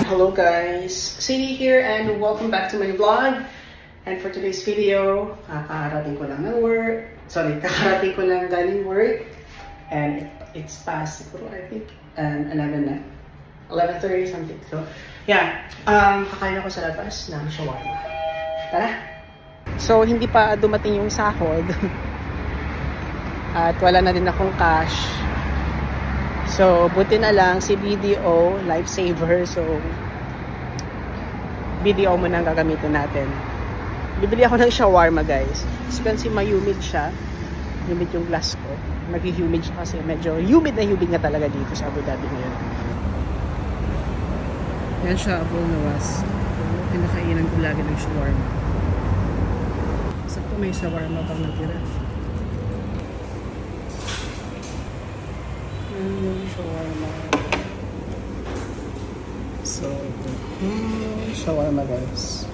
Hello guys, Sadie here and welcome back to my vlog. And for today's video, kakarating ko lang ng work. Kakarating ko lang galing work. And it's past, I think, 11 na. 11:30 something. So, yeah. Kakain ako sa labas ng shawarma. Tara! So, hindi pa dumating yung sahod. At wala na din akong cash. So, buti na lang si BDO, lifesaver. So, BDO muna ang gagamitin natin. Bibili ako ng shawarma, guys. Kasi ma-humid siya. Humid yung glass ko. Nag-humid siya kasi medyo humid nga talaga dito sa Abu Dhabi ngayon. Yan siya, Abu Nawas. Pinakainan ko lagi ng shawarma. Sakto may shawarma pang natira. Shawarma. So, shawarma, guys.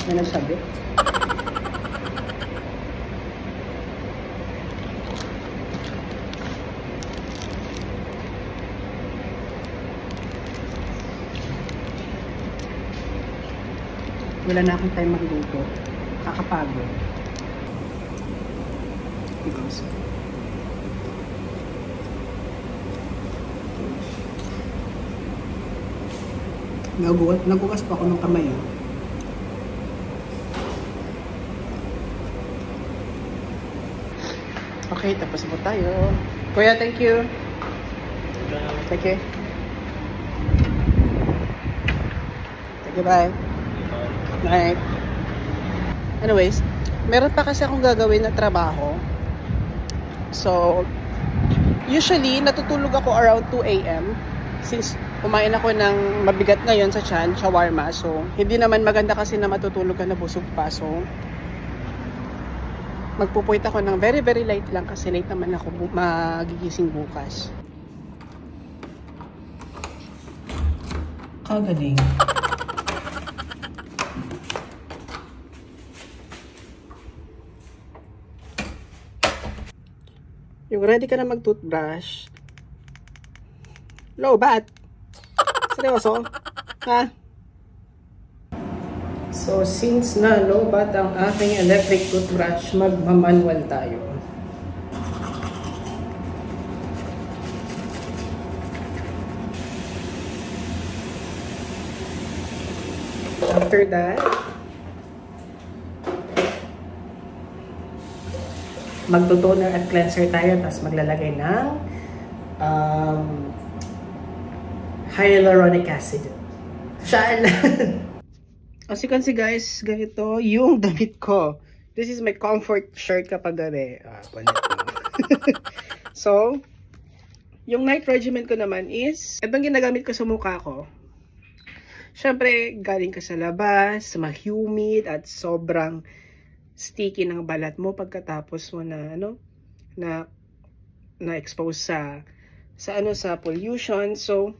Ano sabi? Wala na akong time magluto. Kakapagod. Because nagugas pa ako ng kamay. Okay, tapos na po tayo. Kuya, thank you. Thank you. Thank you, bye. Night. Anyways, meron pa kasi akong gagawin na trabaho. So, usually, natutulog ako around 2 AM. Since kumain ako ng mabigat ngayon sa tiyan, shawarma. So, hindi naman maganda kasi na matutulog ka na busog pa. So, magpupoint ako ng very late lang kasi late naman ako magigising bukas. Kagaling. Yung ready ka na mag-toothbrush. Low bat. Seryoso? Ha? So, since na low bat ang aking electric toothbrush, magmamanual tayo. After that, magto-toner at cleanser tayo, tapos maglalagay ng hyaluronic acid. Saan? As you can see, guys, ganito yung damit ko. This is my comfort shirt kapag gabi. So, yung night regimen ko naman is, itong ginagamit ko sa mukha ko. Syempre, galing ka sa labas, ma-humid at sobrang sticky ng balat mo pagkatapos mo na expose sa pollution. So,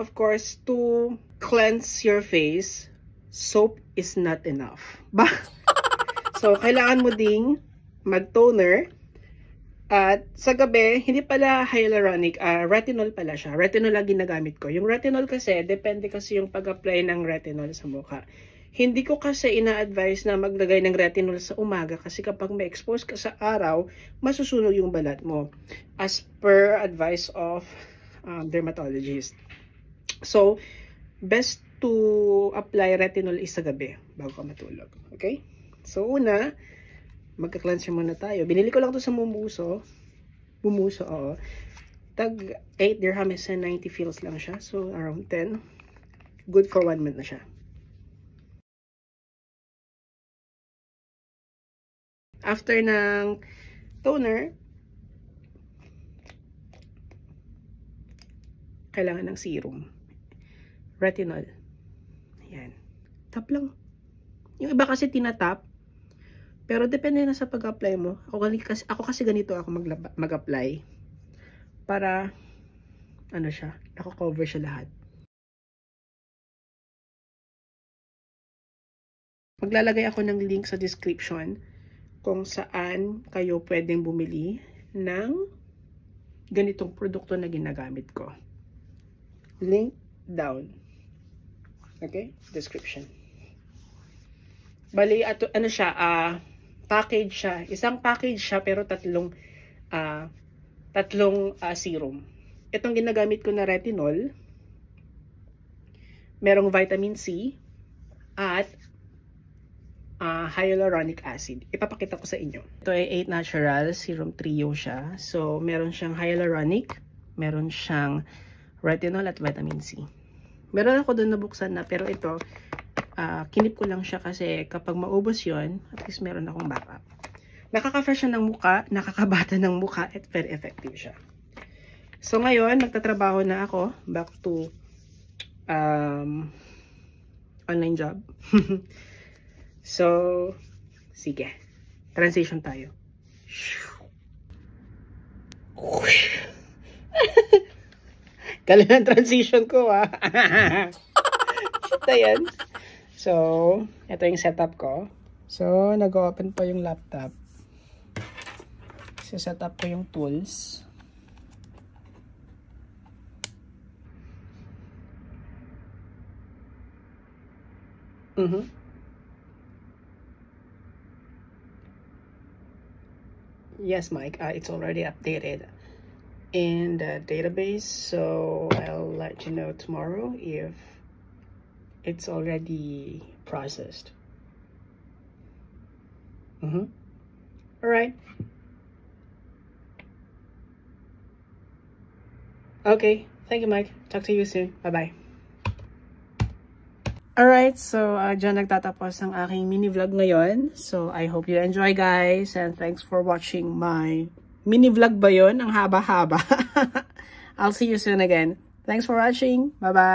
of course, to cleanse your face, soap is not enough. So, kailangan mo ding mag-toner. At sa gabi, hindi pala hyaluronic, retinol pala siya. Retinol ang ginagamit ko. Yung retinol kasi, depende kasi yung pag-apply ng retinol sa mukha. Hindi ko kasi ina-advise na maglagay ng retinol sa umaga kasi kapag may expose ka sa araw, masusunog yung balat mo. As per advice of dermatologist. So, best to apply retinol is sa gabi bago ka matulog. Okay? So, una, magka-cleanse muna tayo. Binili ko lang to sa Bumuso. Bumuso, oo. Tag 8 dirhams and 90 fils lang siya. So, around 10. Good for 1 month na siya. After ng toner, kailangan ng serum. Retinol. Ayan. Tap lang. Yung iba kasi tinatap. Pero depende na sa pag-apply mo. Ako kasi ganito ako mag-apply. Para, nako-cover siya lahat. maglalagay ako ng link sa description kung saan kayo pwedeng bumili ng ganitong produkto na ginagamit ko. Link down. Okay? Description. Bali, ano siya, package siya. Isang package siya pero tatlong serum. Itong ginagamit ko na retinol, merong vitamin C at hyaluronic acid. Ipapakita ko sa inyo. Ito ay 8 Natural Serum Trio siya. So, meron siyang hyaluronic, meron siyang retinol at vitamin C. Meron ako doon nabuksan na, pero ito, kinip ko lang siya kasi kapag maubos yon, at least meron akong backup. Nakaka-fresh siya ng muka, nakakabata ng muka, at very effective siya. So, ngayon, magtatrabaho na ako. Back to online job. So, sige. Transition tayo. Galing ang transition ko, Shit na yan. So, ito yung setup ko. So, nag-open pa yung laptop. So, setup ko yung tools. Yes, Mike, it's already updated in the database, so I'll let you know tomorrow if it's already processed. All right. Okay, thank you, Mike. Talk to you soon. Bye-bye. Alright, so dyan nagtatapos ang aking mini vlog ngayon. So I hope you enjoy, guys, and thanks for watching my mini vlog ba yun? Ang haba-haba. I'll see you soon again. Thanks for watching. Bye-bye.